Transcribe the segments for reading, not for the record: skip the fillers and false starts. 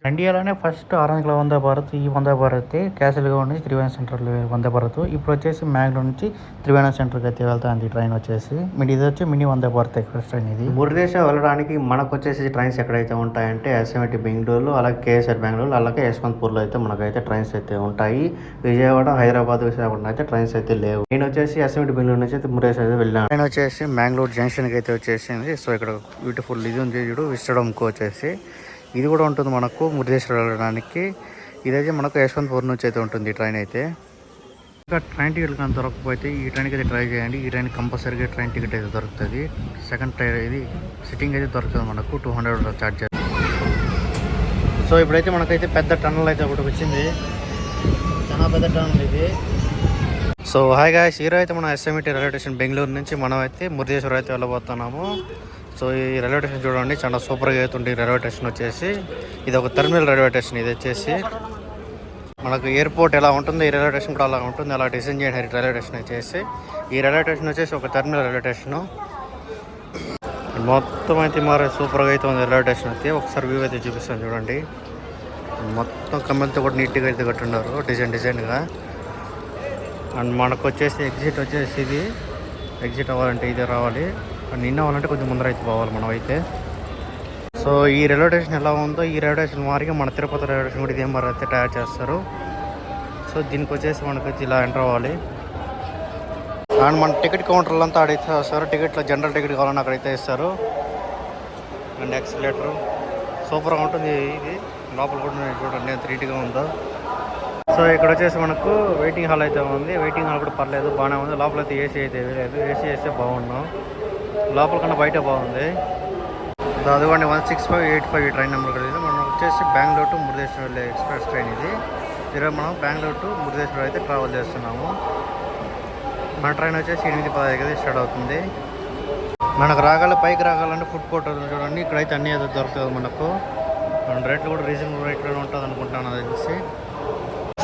ఇండియాలోనే ఫస్ట్ ఆరెంజ్లో వందే భారత్ ఈ వందే భారత్ క్యాసిల్గా నుంచి త్రివేణి సెంటర్లో వందే భారత్ ఇప్పుడు వచ్చేసి మ్యాంగ్లూర్ నుంచి త్రివేణి సెంటర్కి అయితే వెళ్తాంది ఈ ట్రైన్ వచ్చేసి ఇది వచ్చి mini Vande Bharat express train. ఇది మురుదేశం వెళ్ళడానికి మనకు వచ్చేసి ట్రైన్స్ ఎక్కడైతే ఉంటాయంటే ఎస్ఎంటి బెంగళూరు, అలాగే కేఎస్ఆర్ బెంగళూరు, అలాగే యశ్వంత్పూర్లో అయితే మనకైతే ట్రైన్స్ అయితే ఉంటాయి. విజయవాడ, హైదరాబాద్, విశాఖపట్నం అయితే ట్రైన్స్ అయితే లేవు. నేను వచ్చేసి ఎస్ఎంటి బెంగళూరు నుంచి అయితే మురుదేశం అయితే వెళ్ళాను. ట్రైన్ వచ్చేసి మ్యాంగ్లూర్ జంక్షన్కి అయితే వచ్చేసింది. సో ఇక్కడ బ్యూటిఫుల్ ఇది ఉంది చూడు విస్టడంకు వచ్చేసి ఇది కూడా ఉంటుంది మనకు మురుదేశ్వర వెళ్ళడానికి. ఇదైతే మనకు యశ్వంత్పూర్ నుంచి అయితే ఉంటుంది ట్రైన్ అయితే. ఇంకా ట్రైన్ టికెట్ కానీ దొరకకపోతే ఈ ట్రైన్కి అయితే ట్రై చేయండి. ఈ ట్రైన్ కంపల్సరీగా ట్రైన్ టికెట్ అయితే దొరుకుతుంది. సెకండ్ ట్రైన్ ఇది సిట్టింగ్ అయితే దొరుకుతుంది మనకు 200 ఛార్జ్ చేస్తుంది. సో ఇప్పుడైతే మనకైతే పెద్ద టన్నల్ అయితే ఒకటి వచ్చింది, చాలా పెద్ద టన్నల్ ఇది. సో హాయ్ గాయ్స్, ఈరోజు అయితే మనం ఎస్ఎంటి రైల్వే స్టేషన్ బెంగళూరు నుంచి మనం అయితే మురుదేశ్వరం అయితే వెళ్ళబోతున్నాము. సో ఈ రైల్వే స్టేషన్ చూడండి, చాలా సూపర్గా అవుతుంది. రైల్వే స్టేషన్ వచ్చేసి ఇది ఒక టెర్మినల్ రైల్వే స్టేషన్. ఇది వచ్చేసి మనకు ఎయిర్పోర్ట్ ఎలా ఉంటుందో ఈ రైల్వే స్టేషన్ కూడా అలా ఉంటుంది, అలా డిజైన్ చేయండి రైల్వే స్టేషన్ వచ్చేసి. ఈ రైల్వే స్టేషన్ వచ్చేసి ఒక టెర్మినల్ రైల్వే స్టేషను. మొత్తం అయితే మరి సూపర్గా అయితే ఉంది రైల్వే స్టేషన్ అయితే. ఒకసారి వ్యూ అయితే చూపిస్తాను చూడండి. మొత్తం కమ్మలతో కూడా నీట్గా అయితే కట్టున్నారు డిజైన్గా. అండ్ మనకు వచ్చేసి ఎగ్జిట్ వచ్చేసి ఇది ఎగ్జిట్ అవ్వాలంటే ఇదే రావాలి. నిన్న అవ్వాలంటే కొంచెం ముందర అయితే పోవాలి మనం అయితే. సో ఈ రైల్వే స్టేషన్ ఎలా ఉందో ఈ రైల్వే స్టేషన్ మారిగా మన తిరుపతి రైల్వే స్టేషన్ కూడా ఇదే మరి అయితే తయారు చేస్తారు. సో దీనికి వచ్చేసి మనకైతే ఇలా ఎంటర్ అవ్వాలి. అండ్ మన టికెట్ కౌంటర్లు అంతా అడిగితే వస్తారు. టికెట్లో జనరల్ టికెట్ కావాలని అక్కడైతే ఇస్తారు. అండ్ ఎక్స్లేటర్ సూపర్గా ఉంటుంది. ఇది లోపల కూడా చూడండి ఎంత నీట్గా ఉందో. సో ఇక్కడ వచ్చేసి మనకు వెయిటింగ్ హాల్ అయితే ఉంది. వెయిటింగ్ హాల్ కూడా పర్లేదు, బాగానే ఉంది. లోపల అయితే ఏసీ అయితే లేదు, ఏసీ వేస్తే బాగున్నాం. లోపల కన్నా బయట బాగుంది. అదిగోండి 16585 ఈ ట్రైన్ నెంబర్ కలిగింది. మనం వచ్చేసి బెంగళూరు టు మురుదేశ్వరం వెళ్ళే ఎక్స్ప్రెస్ ట్రైన్ ఇది. ఈరోజు మనం బెంగళూరు టు మురుదేశ్వరం అయితే ట్రావెల్ చేస్తున్నాము. మన ట్రైన్ వచ్చేసి 8:15 స్టార్ట్ అవుతుంది. మనకు పైకి రాగాలంటే ఫుడ్ కోర్ట్ చూడండి. ఇక్కడైతే అన్నీ ఏదో దొరుకుతుంది మనకు. రేట్లు కూడా రీజనబుల్ రేట్లోనే ఉంటుంది అనుకుంటాను అది తెలిసి.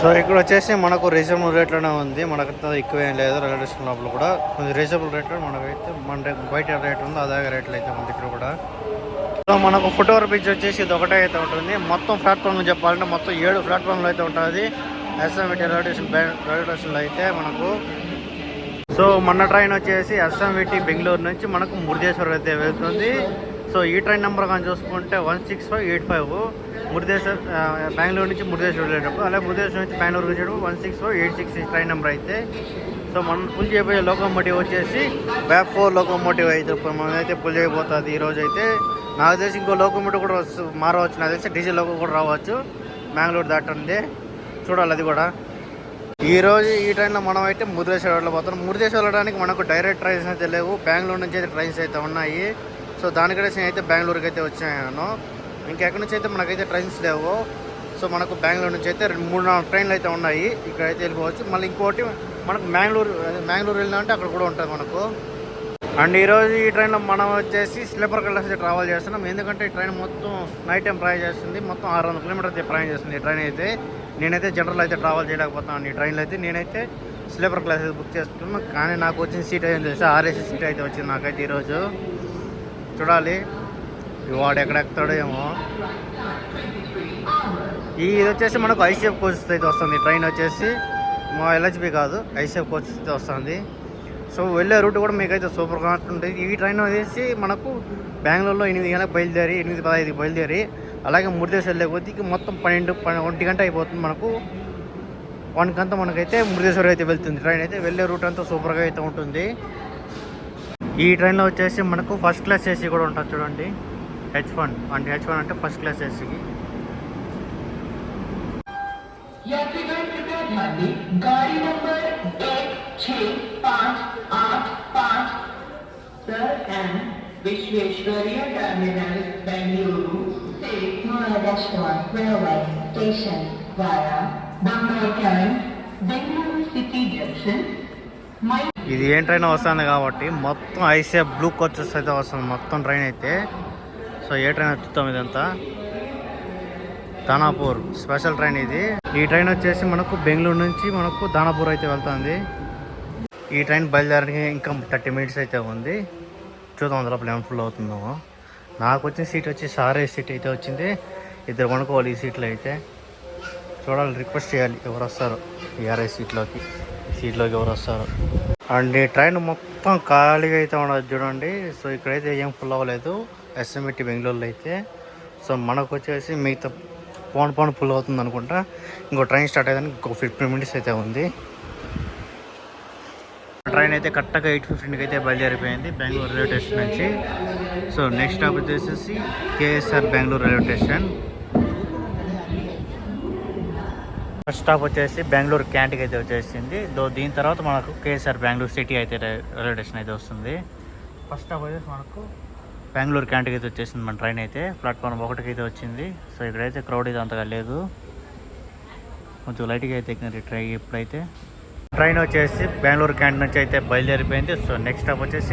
సో ఇక్కడ వచ్చేసి మనకు రీజనబుల్ రేట్లోనే ఉంది, మనకంతా ఎక్కువేం లేదు. రైల్వే స్టేషన్ లోపల కూడా కొంచెం రీజనబుల్ రేట్లో మనకైతే మన బయట రేట్ ఉందో అదే రేట్లు అయితే ఉంది ఇక్కడ కూడా. సో మనకు ఫుట్ ఓవర్ బ్రిడ్జ్ వచ్చేసి ఇది ఒకటే అయితే ఉంటుంది. మొత్తం ప్లాట్ఫామ్లో చెప్పాలంటే మొత్తం 7 ప్లాట్ఫామ్లో అయితే ఉంటుంది ఎస్ఎంవిటి రైల్వే స్టేషన్లో అయితే మనకు. సో మన ట్రైన్ వచ్చేసి ఎస్ఎంవిటి బెంగళూరు నుంచి మనకు మురుదేశ్వరం అయితే వెళ్తుంది. సో ఈ ట్రైన్ నెంబర్ కానీ చూసుకుంటే 16585 మురుదేశ్వర్ బెంగళూరు నుంచి మురుదేశ్వరం వెళ్ళేటప్పుడు, అలాగే మురుదేశ్వరం నుంచి బెంగళూరు వచ్చేటప్పుడు 16586 ట్రైన్ నెంబర్ అయితే. సో మనం పుల్ చేయబోయే లోకోమోటివ్ వచ్చేసి BAP4 లోకోమోటివ్ అయితే మనమైతే పుల్ చేయబోతుంది ఈరోజు అయితే. నాకు తెలిసి ఇంకో లోకోమోటివ్ కూడా మారవచ్చు, నాకు తెలిసి డీజిల్ లోకో కూడా రావచ్చు. బెంగళూరు దాటండి చూడాలి అది కూడా. ఈరోజు ఈ ట్రైన్లో మనం అయితే మురుదేశ్వరం వెళ్ళబోతున్నాం. మురుదేశ్వరం వెళ్ళడానికి మనకు డైరెక్ట్ ట్రైన్స్ అయితే లేవు, బెంగళూరు నుంచి అయితే ట్రైన్స్ అయితే ఉన్నాయి. సో దానికంటే నేను అయితే బెంగళూరుకి అయితే వచ్చాను. ఇంకెక్కడి నుంచి అయితే మనకైతే ట్రైన్స్ లేవు. సో మనకు బెంగళూరు నుంచి అయితే 3-4 ట్రైన్లు అయితే ఉన్నాయి, ఇక్కడైతే వెళ్ళిపోవచ్చు. మళ్ళీ ఇంకోటి మనకు మ్యాంగ్లూరు వెళ్ళినామంటే అక్కడ కూడా ఉంటుంది మనకు. అండ్ ఈరోజు ఈ ట్రైన్లో మనం వచ్చేసి స్లీపర్ క్లాస్ అయితే ట్రావెల్ చేస్తున్నాం. ఎందుకంటే ఈ ట్రైన్ మొత్తం నైట్ టైం ప్రయాణం చేస్తుంది, మొత్తం 600 కిలోమీటర్ అయితే ప్రయాణం చేస్తుంది ఈ ట్రైన్ అయితే. నేనైతే జనరల్ అయితే ట్రావెల్ చేయలేకపోతున్నాను ఈ ట్రైన్లో అయితే. నేనైతే స్లీపర్ క్లాస్ అయితే బుక్ చేసుకున్నాను, కానీ నాకు వచ్చిన సీట్ అయితే తెలిసి RAC సీట్ అయితే వచ్చింది నాకైతే ఈరోజు. చూడాలి వాడు ఎక్కడెక్కుతాడో ఏమో. ఇది వచ్చేసి మనకు ICF కోచెస్ అయితే వస్తుంది ట్రైన్ వచ్చేసి, మా LHB కాదు, ICF కోచెస్ అయితే వస్తుంది. సో వెళ్ళే రూట్ కూడా మీకైతే సూపర్గా ఉంటుంది. ఈ ట్రైన్ వచ్చేసి మనకు బెంగళూరులో 8 గంటలకు బయలుదేరి 8:15కి బయలుదేరి అలాగే మురుదేశ్వరం వెళ్ళే కొద్దికి మొత్తం 1 గంట అయిపోతుంది మనకు. 1 గంట మనకైతే మురుదేశ్వరం అయితే వెళ్తుంది ట్రైన్ అయితే. వెళ్ళే రూట్ అంతా సూపర్గా అయితే ఉంటుంది. ఈ ట్రైన్లో వచ్చేసి మనకు ఫస్ట్ క్లాస్ AC కూడా ఉంటుంది చూడండి, H1 అంటే ఫస్ట్ క్లాస్ ఏసీకి. गाड़ी नंबर 1658 सर एंड विश्वेश्वरैया टर्मिनल बेंगलुरु से Maharashtra railway station via number 10 Bengaluru city junction. ఇది ఏం ట్రైన్ వస్తుంది కాబట్టి మొత్తం ICF బ్లూ కోచెస్ అయితే వస్తుంది మొత్తం ట్రైన్ అయితే. సో ఏ ట్రైన్ వచ్చుతాం ఇదంతా దానాపూర్ స్పెషల్ ట్రైన్ ఇది. ఈ ట్రైన్ వచ్చేసి మనకు బెంగళూరు నుంచి మనకు దానాపూర్ అయితే వెళ్తుంది. ఈ ట్రైన్ బయలుదేరడానికి ఇంకా 30 మినిట్స్ అయితే ఉంది. చూద్దాం అందులో ప్లాన్ ఫుల్ అవుతుందో. నాకు వచ్చిన సీట్ వచ్చేసి RAC సీట్ అయితే వచ్చింది. ఇద్దరు పనుకోవాలి ఈ సీట్లో అయితే. చూడాలి, రిక్వెస్ట్ చేయాలి ఎవరు వస్తారు ఈఆర్ఐ సీట్లోకి ఎవరు వస్తారు. అండ్ ఈ ట్రైన్ మొత్తం ఖాళీగా అయితే ఉండదు చూడండి. సో ఇక్కడైతే ఏం ఫుల్ అవ్వలేదు ఎస్ఎంఈటీ బెంగళూరులో అయితే. సో మనకు వచ్చేసి మిగతా పోను ఫుల్ అవుతుంది అనుకుంటా. ఇంకో ట్రైన్ స్టార్ట్ అయ్యేదానికి ఇంకో 15 minutes అయితే ఉంది. ట్రైన్ అయితే కరెక్ట్గా 8:15కి అయితే బయలుదేరిపోయింది బెంగళూరు రైల్వే స్టేషన్ నుంచి. సో నెక్స్ట్ స్టాప్ వచ్చేసి KSR Bengaluru railway station. First stop వచ్చేసి బెంగళూరు క్యాంటీన్కి అయితే వచ్చేసింది. దీని తర్వాత మనకు కేఎస్ఆర్ బెంగళూరు సిటీ అయితే రైల్వే స్టేషన్ అయితే వస్తుంది. ఫస్ట్ స్టాప్ వచ్చేసి మనకు బెంగళూరు క్యాంటీన్కి అయితే వచ్చేసింది మన ట్రైన్ అయితే. ప్లాట్ఫామ్ 1కి అయితే వచ్చింది. సో ఇక్కడైతే క్రౌడ్ అయితే అంతగా లేదు, కొంచెం లైట్గా అయితే ఎక్కినారు ఈ ట్రైన్. ఇప్పుడైతే ట్రైన్ వచ్చేసి బెంగళూరు క్యాంటీన్ నుంచి అయితే బయలుదేరిపోయింది. సో నెక్స్ట్ స్టాప్ వచ్చేసి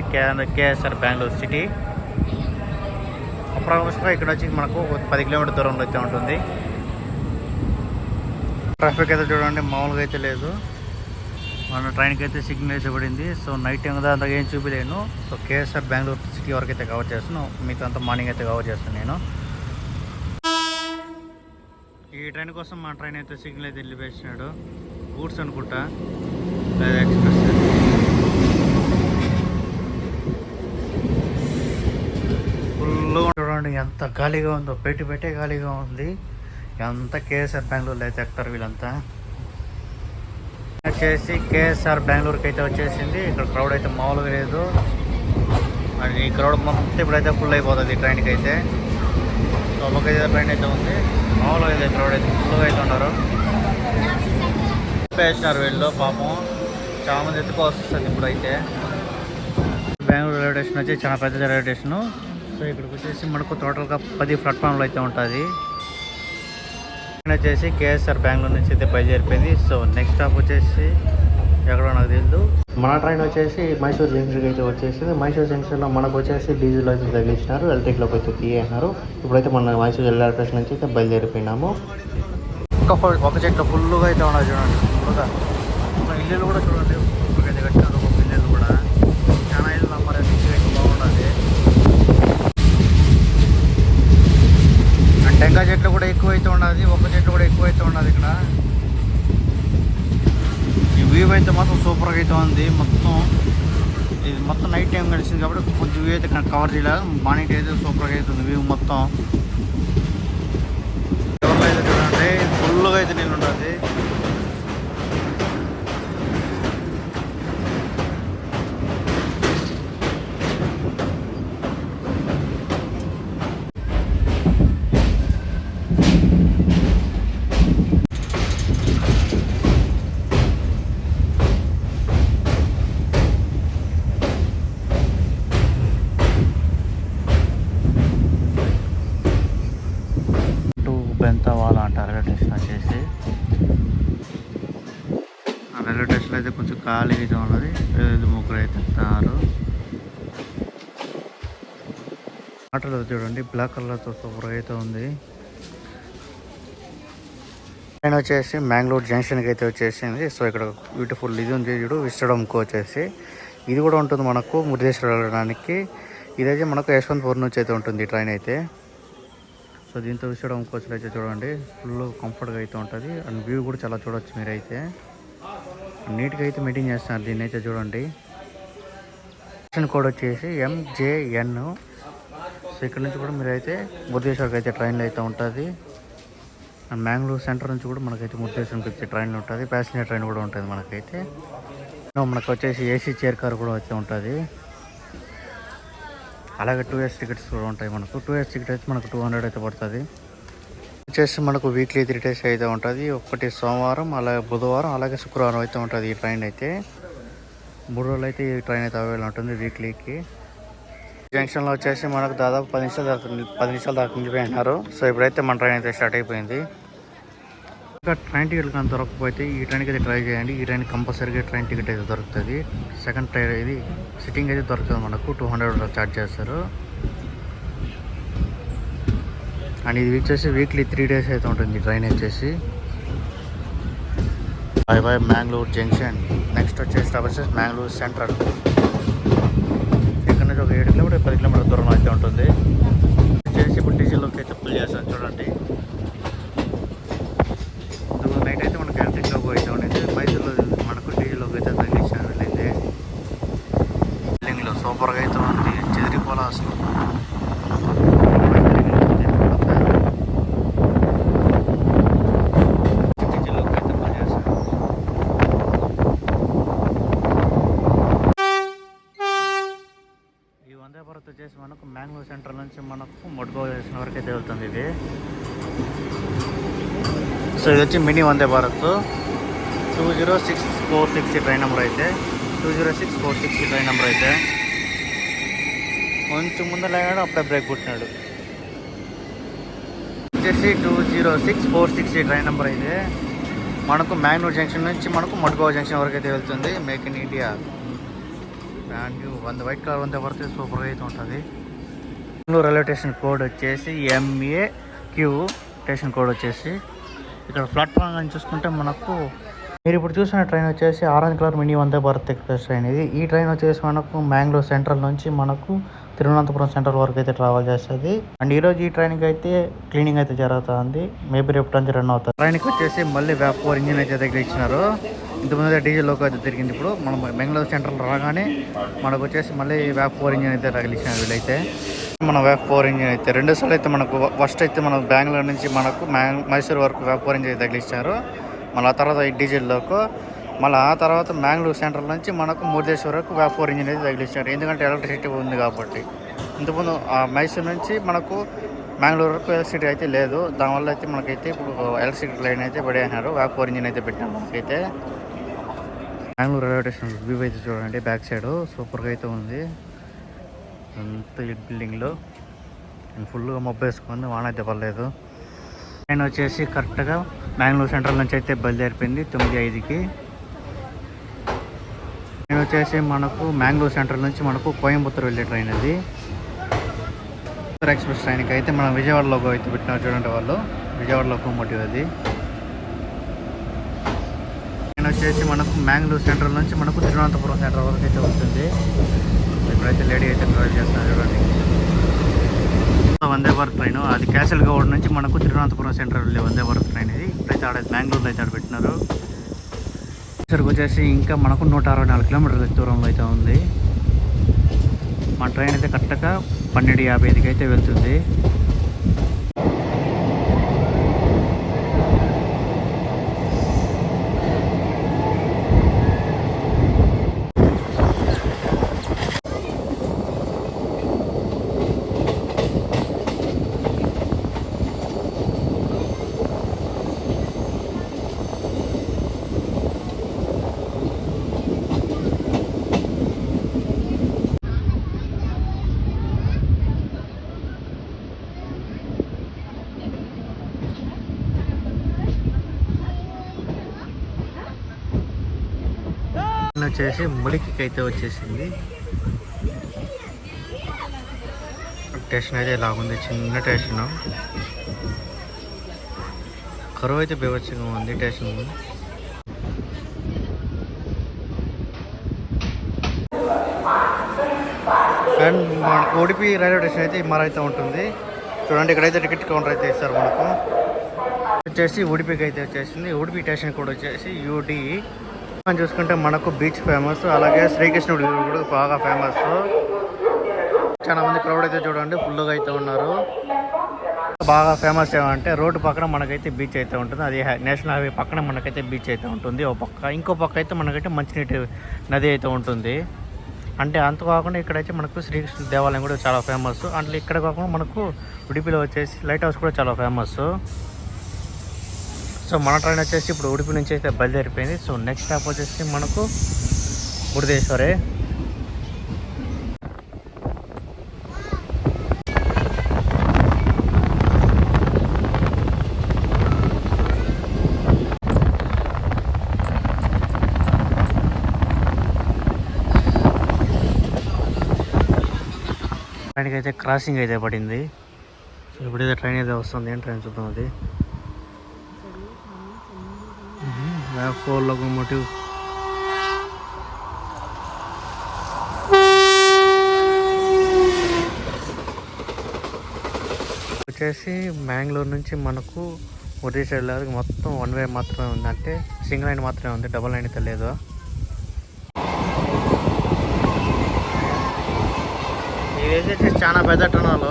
కేఎస్ఆర్ బెంగళూరు సిటీ. అప్రాక్సిమేట్గా ఇక్కడ వచ్చి మనకు 10 kilometer దూరంలో అయితే ఉంటుంది. ట్రాఫిక్ అయితే చూడండి మామూలుగా అయితే లేదు. మన ట్రైన్కి అయితే సిగ్నల్ అయితే పడింది. సో నైట్ టైం కదా అంతగా ఏం చూపించలేను. సో కేఎస్ఆర్ బెంగళూరు సిటీ వరకు అయితే కవర్ చేస్తున్నాను, మిగతా అంతా మార్నింగ్ అయితే కవర్ చేస్తాను నేను. ఈ ట్రైన్ కోసం మా ట్రైన్ అయితే సిగ్నల్ అయితే వెళ్ళిపోయినాడు. గూడ్స్ అనుకుంటా లేదా ఎక్స్ప్రెస్. ఫుల్గా చూడండి ఎంత ఖాళీగా ఉందో, పెట్టే ఖాళీగా ఉంది. ఎంత కేఎస్ఆర్ బెంగళూరులో అయితే ఎక్కుతారు వీళ్ళంతా. వచ్చేసి కేఎస్ఆర్ బెంగళూరుకి అయితే వచ్చేసింది. ఇక్కడ క్రౌడ్ అయితే మామూలుగా లేదు. అండ్ ఈ క్రౌడ్ మొత్తం ఇప్పుడైతే ఫుల్ అయిపోతుంది ట్రైన్కి అయితే. సో ఒకైతే ట్రైన్ అయితే ఉంది, మామూలుగా అయితే క్రౌడ్ అయితే ఫుల్గా అయితే ఉన్నారు. వేసినారు వీళ్ళు పాపం, చాలా మంది ఎత్తుకోవాల్సి వస్తుంది ఇప్పుడైతే. బెంగళూరు రైల్వే స్టేషన్ వచ్చి చాలా పెద్ద రైల్వే స్టేషను. సో ఇక్కడికి వచ్చేసి మనకు టోటల్గా 10 ప్లాట్ఫామ్లు అయితే ఉంటుంది. వచ్చేసి కేఎస్ఆర్ బెంగళూరు నుంచి అయితే బయలుదేరిపోయింది. సో నెక్స్ట్ స్టాప్ వచ్చేసి ఎక్కడో నాకు తెలియదు. మన ట్రైన్ వచ్చేసి మైసూర్ జంక్షన్కి అయితే వచ్చేసింది. మైసూర్ జంక్షన్లో మనకు వచ్చేసి డీజిల్ అయితే తగిలించినారు, ఎలక్ట్రిక్లోకి అయితే తీయేసినారు. ఇప్పుడైతే మన మైసూర్ రైల్వే స్టేషన్ నుంచి అయితే బయలుదేరిపోయినాము. ఒక చెట్లు ఫుల్గా అయితే ఉన్నాయి చూడండి. ఫుల్గా ఇల్లు కూడా చూడండి, అయితే కట్టినారు ఒక ఇల్లు కూడా. చాలా ఇల్లు నమ్మరు, అయితే బాగుంటుంది. అండ్ టెంకాయ చెట్లు కూడా ఎక్కువైతే ఉన్నది, ఒక చెట్లు కూడా ఎక్కువైతే ఉన్నది ఇక్కడ. ఈ వ్యూ అయితే మాత్రం సూపర్గా అయితే ఉంది. ఇది మొత్తం నైట్ టైం కలిసింది కాబట్టి కొంచెం వ్యూ అయితే కవర్ చేయలేదు. మార్నింగ్ అయితే సూపర్గా అవుతుంది వ్యూ మొత్తం. ఎవరిలో అయితే చూడండి ఫుల్గా అయితే నీళ్ళు ఉంటుంది. బెంతవాల అంటారు రైల్వే స్టేషన్ వచ్చేసి. ఆ రైల్వే స్టేషన్ అయితే కొంచెం ఖాళీగా అయితే ఉన్నది. 5 అయితే ఎత్తారు. వాటర్ చూడండి బ్లాక్ కలర్తో సూపర్గా అయితే ఉంది. ట్రైన్ వచ్చేసి మ్యాంగ్లూర్ జంక్షన్కి అయితే వచ్చేసింది. సో ఇక్కడ బ్యూటిఫుల్ ఇది ఉంది చూడు, విస్టడంకు వచ్చేసి. ఇది కూడా ఉంటుంది మనకు మురుదేశ్వర వెళ్ళడానికి. ఇదైతే మనకు యశ్వంతపూర్ నుంచి అయితే ఉంటుంది ట్రైన్ అయితే. సో దీంతో విసడం కోచ్లు అయితే చూడండి ఫుల్ కంఫర్ట్గా అయితే ఉంటుంది. అండ్ వ్యూ కూడా చాలా చూడవచ్చు మీరైతే. నీట్గా అయితే మెయింటైన్ చేస్తున్నారు దీన్ని అయితే చూడండి. స్టేషన్ కోడ్ వచ్చేసి MJN. సో ఇక్కడ నుంచి కూడా మీరైతే మురుదేశ్వర్కి అయితే ట్రైన్లో అయితే ఉంటుంది. అండ్ మ్యాంగ్లూర్ సెంటర్ నుంచి కూడా మనకైతే మురుదేశ్వర్కి వచ్చే ట్రైన్లు ఉంటుంది. ప్యాసింజర్ ట్రైన్ కూడా ఉంటుంది మనకైతే. మనకు వచ్చేసి AC చైర్ కార్ కూడా అయితే ఉంటుంది. అలాగే 2 టికెట్స్ కూడా ఉంటాయి మనకు. 2 టికెట్ అయితే మనకు 200 అయితే పడుతుంది. వచ్చేసి మనకు వీక్లీ 3 days అయితే ఉంటుంది. ఒకటి సోమవారం, అలాగే బుధవారం, అలాగే శుక్రవారం అయితే ఉంటుంది ఈ ట్రైన్ అయితే. 3 రోజులు అయితే ఈ ట్రైన్ అయితే అవైలబుల్ ఉంటుంది వీక్లీకి. జంక్షన్లో వచ్చేసి మనకు దాదాపు 10 నిమిషాలు దాకా నిలిపోయినారు. సో ఇప్పుడైతే మన ట్రైన్ అయితే స్టార్ట్ అయిపోయింది. ఇంకా ట్రైన్ టికెట్లు కానీ దొరకకపోతే ఈ ట్రైన్కి అయితే ట్రై చేయండి. ఈ ట్రైన్ కంపల్సరీగా ట్రైన్ టికెట్ అయితే దొరుకుతుంది. సెకండ్ ట్రైన్ ఇది సిట్టింగ్ అయితే దొరుకుతుంది మనకు. 200 ఛార్జ్ చేస్తారు. అండ్ ఇది వచ్చేసి వీక్లీ 3 days అయితే ఉంటుంది ఈ ట్రైన్ వచ్చేసి. By Mangalore junction. నెక్స్ట్ వచ్చేసి స్టాప్ వచ్చేసి మ్యాంగ్లూర్ సెంట్రల్. ఇక్కడ నుంచి ఒక 7 కిలోమీటర్ 10 కిలోమీటర్ దూరం అయితే ఉంటుంది. వచ్చేసి ఇప్పుడు డీజిల్లోకి అయితే ఫుల్ చేస్తాను చూడండి. సో ఇది వచ్చి mini Vande Bharat 20646 train number అయితే 20646 ట్రైన్ నెంబర్ అయితే కొంచెం ముందర లేనాడు, అప్పుడే బ్రేక్ పుట్టినాడు. వచ్చేసి 20646 ట్రైన్ నెంబర్ అయితే మనకు మ్యాంగ్లూర్ జంక్షన్ నుంచి మనకు మడ్గావ్ జంక్షన్ వరకు అయితే వెళ్తుంది. Make in India brand new white colour Vande Bharat సూపర్గా అయితే ఉంటుంది. మ్యాంగ్లూర్ రైల్వే స్టేషన్ కోడ్ వచ్చేసి MAQ స్టేషన్ కోడ్ వచ్చేసి. ఇక్కడ ప్లాట్ఫామ్ అని చూసుకుంటే మనకు మీరు ఇప్పుడు చూసిన ట్రైన్ వచ్చేసి orange colour mini Vande Bharat express train ఇది. ఈ ట్రైన్ వచ్చేసి మనకు మ్యాంగ్లూర్ సెంట్రల్ నుంచి మనకు తిరువనంతపురం సెంట్రల్ వరకు అయితే ట్రావెల్ చేస్తుంది. అండ్ ఈరోజు ఈ ట్రైన్కి అయితే క్లీనింగ్ అయితే జరుగుతుంది. మేబీ రేపు నుంచి రన్ అవుతుంది. ట్రైన్కి వచ్చేసి మళ్ళీ వ్యాప్4 ఇంజిన్ అయితే దగ్గర ఇచ్చినారు. ఇంతకుముందు డీజిల్ లోకి అయితే తిరిగింది. ఇప్పుడు మనం బెంగళూరు సెంట్రల్ రాగానే మనకు వచ్చేసి మళ్ళీ వ్యాప్4 ఇంజిన్ అయితే తగిలిచ్చినారు వీళ్ళైతే. మన వ్యాప్4 ఇంజిన్ అయితే 2 సార్లు అయితే మనకు ఫస్ట్ అయితే మనం బెంగళూరు నుంచి మనకు మైసూర్ వరకు వ్యాప్4 ఇంజిన్ అయితే తగిలిచ్చారు. మళ్ళీ ఆ తర్వాత ఈ డీజిల్లోకి మళ్ళీ ఆ తర్వాత మ్యాంగ్లూర్ సెంట్రల్ నుంచి మనకు మురుదేశ్వర్ వరకు వ్యాప్4 ఇంజిన్ అయితే తగిలిచ్చారు. ఎందుకంటే ఎలక్ట్రిసిటీ ఉంది కాబట్టి. ఇంతకుముందు మైసూర్ నుంచి మనకు మ్యాంగ్లూర్ వరకు ఎలక్ట్రిసిటీ అయితే లేదు. దానివల్ల అయితే మనకైతే ఇప్పుడు ఎలక్ట్రిసిటీ లైన్ అయితే పడేసినారు. వ్యాప్4 ఇంజిన్ అయితే పెట్టాము మనకైతే. మ్యాంగ్లూర్ రైల్వే స్టేషన్ వ్యూ అయితే చూడండి, బ్యాక్ సైడ్ సూపర్గా అయితే ఉంది. అంత బిల్డింగ్లో ఫుల్గా మబ్బు వేసుకుంది, వాన అయితే పర్లేదు. ట్రైన్ వచ్చేసి కరెక్ట్గా మ్యాంగ్లూర్ సెంట్రల్ నుంచి అయితే బయలుదేరిపోయింది 9:05కి. ట్రైన్ వచ్చేసి మనకు మ్యాంగ్లూర్ సెంట్రల్ నుంచి మనకు కోయంబత్తూరు వెళ్ళే ట్రైన్ అది. ఎక్స్ప్రెస్ ట్రైన్కి అయితే మనం విజయవాడలోకి అయితే పెట్టినారు చూడండి వాళ్ళు, విజయవాడ లోకోమోటివ్ అది. ట్రైన్ వచ్చేసి మనకు మ్యాంగ్లూర్ సెంట్రల్ నుంచి మనకు తిరువనంతపురం సెంట్రల్ వరకు అయితే వస్తుంది. ఇప్పుడైతే లేడీ అయితే డ్రైవ్ చేస్తున్నారు చూడండి. వందే భారత్ ట్రైన్ అది క్యాసల్ గౌడ్ నుంచి మనకు తిరువనంతపురం సెంట్రల్ వెళ్ళే వందే భారత్ ట్రైన్ ఇది. ఇప్పుడైతే ఆడ బెంగళూరులో అయితే ఆడ పెట్టినారు. ఇక్కడికి వచ్చేసి ఇంకా మనకు 164 కిలోమీటర్ల దూరంలో అయితే ఉంది. మా ట్రైన్ అయితే కరెక్ట్గా 12:55కి అయితే వెళ్తుంది. వచ్చేసి ములికి అయితే వచ్చేసింది. స్టేషన్ అయితే ఇలా ఉంది, చిన్న స్టేషన్. కరువు అయితే బీభత్సంగా ఉంది స్టేషన్. అండ్ మన ఉడిపి రైల్వే స్టేషన్ అయితే అయితే ఉంటుంది చూడండి. ఇక్కడైతే టికెట్ కౌంటర్ అయితే ఇస్తారు మనకు. వచ్చేసి ఉడిపికి అయితే వచ్చేసింది. ఉడిపి స్టేషన్ కూడా వచ్చేసి UD అని చూసుకుంటే మనకు బీచ్ ఫేమస్, అలాగే శ్రీకృష్ణుడు కూడా బాగా ఫేమస్. చాలా మంది క్రౌడ్ అయితే చూడండి ఫుల్గా అయితే ఉన్నారు. బాగా ఫేమస్ ఏమంటే రోడ్డు పక్కన మనకైతే బీచ్ అయితే ఉంటుంది. అది నేషనల్ హైవే పక్కన మనకైతే బీచ్ అయితే ఉంటుంది ఓ పక్క. ఇంకో పక్క అయితే మనకైతే మంచినీటి నది అయితే ఉంటుంది. అంటే అంత కాకుండా ఇక్కడైతే మనకు శ్రీకృష్ణ దేవాలయం కూడా చాలా ఫేమస్. అంటే ఇక్కడ కాకుండా మనకు ఉడిపిలో వచ్చేసి లైట్ హౌస్ కూడా చాలా ఫేమస్. సో మన ట్రైన్ వచ్చేసి ఇప్పుడు ఉడిపి నుంచి అయితే బయలుదేరిపోయింది. సో నెక్స్ట్ స్టాప్ వచ్చేసి మనకు మురుదేశ్వరే. ట్రైన్కి అయితే క్రాసింగ్ అయితే పడింది. సో ఇప్పుడైతే ట్రైన్ అయితే వస్తుంది. ఏం ట్రైన్ చూద్దాం. అది వ్యాప్4 లోకోమోటివ్. వచ్చేసి మ్యాంగ్లూర్ నుంచి మనకు ఒడిశా వెళ్ళాలి. మొత్తం 1 వే మాత్రమే ఉంది, అంటే సింగిల్ లైన్ మాత్రమే ఉంది, డబుల్ లైన్ అయితే లేదు. ఇదైతే చాలా పెద్ద టనల్.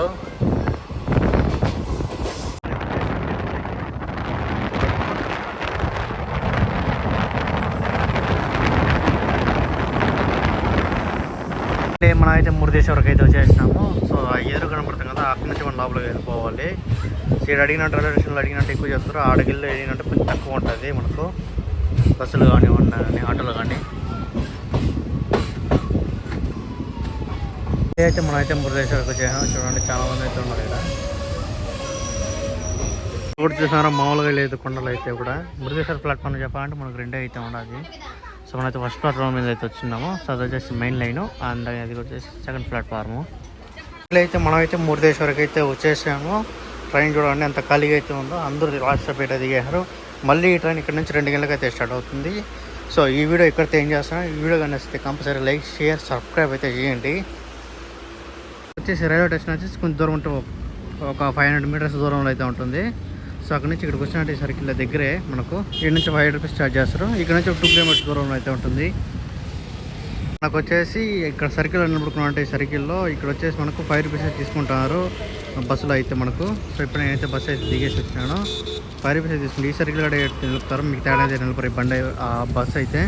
మనం అయితే మురుదేశ్వరకు అయితే వచ్చేసినాము. సో ఆ ఎదురు కనపడుతుంది కదా, అక్కడి నుంచి మనం లోపలికి వెళ్ళిపోవాలి. సీడ్ అడిగినట్టు రైల్వే స్టేషన్లో అడిగినట్టు ఎక్కువ చెప్తారు, ఆడగిల్లు అడిగినట్టు కొంచెం తక్కువ ఉంటుంది మనకు, బస్సులు కానీ ఆటోలు కానీ. అయితే మనం అయితే మురుదేశ్వరకు వచ్చేసాము. చూడండి చాలా మంది అయితే ఉన్నారు ఇక్కడ. రోడ్ చూసినారా, మామూలుగా లేదు కొండలు అయితే కూడా. మురుదేశ్వర ప్లాట్ఫామ్ చెప్పాలంటే మనకు రెండే అయితే ఉన్నది. సో మనమైతే ఫస్ట్ ప్లాట్ఫామ్ మీద అయితే వచ్చినాము. సో అది వచ్చేసి మెయిన్ లైన్, అండ్ అది వచ్చేసి సెకండ్ ప్లాట్ఫాము. ఇట్లయితే మనమైతే మురుదేశ్వరికి అయితే వచ్చేసాము. ట్రైన్ చూడండి ఎంత ఖాళీగా అయితే ఉందో, అందరూ రాష్ట్రపేట దిగారు. మళ్ళీ ఈ ట్రైన్ ఇక్కడ నుంచి 2 గంటలకు అయితే స్టార్ట్ అవుతుంది. సో ఈ వీడియో ఇక్కడితో ఏం చేస్తాను, ఈ వీడియో కానీ వస్తే కంపల్సరీ లైక్, షేర్, సబ్స్క్రైబ్ అయితే చేయండి. వచ్చేసి రైల్వే స్టేషన్ వచ్చేసి కొంచెం దూరం ఉంటే ఒక 500 మీటర్స్ దూరంలో అయితే ఉంటుంది. సో అక్కడ నుంచి ఇక్కడికి వచ్చినట్టు సర్కిల్ దగ్గరే మనకు ఇక్కడ నుంచి 5 రూపీస్ ఛార్జ్ చేస్తారు. ఇక్కడ నుంచి 2 కిలోమీటర్స్ దూరంలో అయితే ఉంటుంది. మనకు వచ్చేసి ఇక్కడ సర్కిల్ నిలబడుకున్నట్టు సర్కిల్లో ఇక్కడ వచ్చేసి మనకు 5 రూపీస్ తీసుకుంటున్నారు బస్సులో అయితే మనకు. సో ఇప్పుడు నేనైతే బస్సు అయితే దిగేసి వచ్చినాను. 5 రూపీస్ తీసుకుంటే ఈ సర్కిల్ కూడా నిలుపుతారు, మీకు తేడా అయితే నిలపరు ఈ బండి ఆ బస్సు అయితే.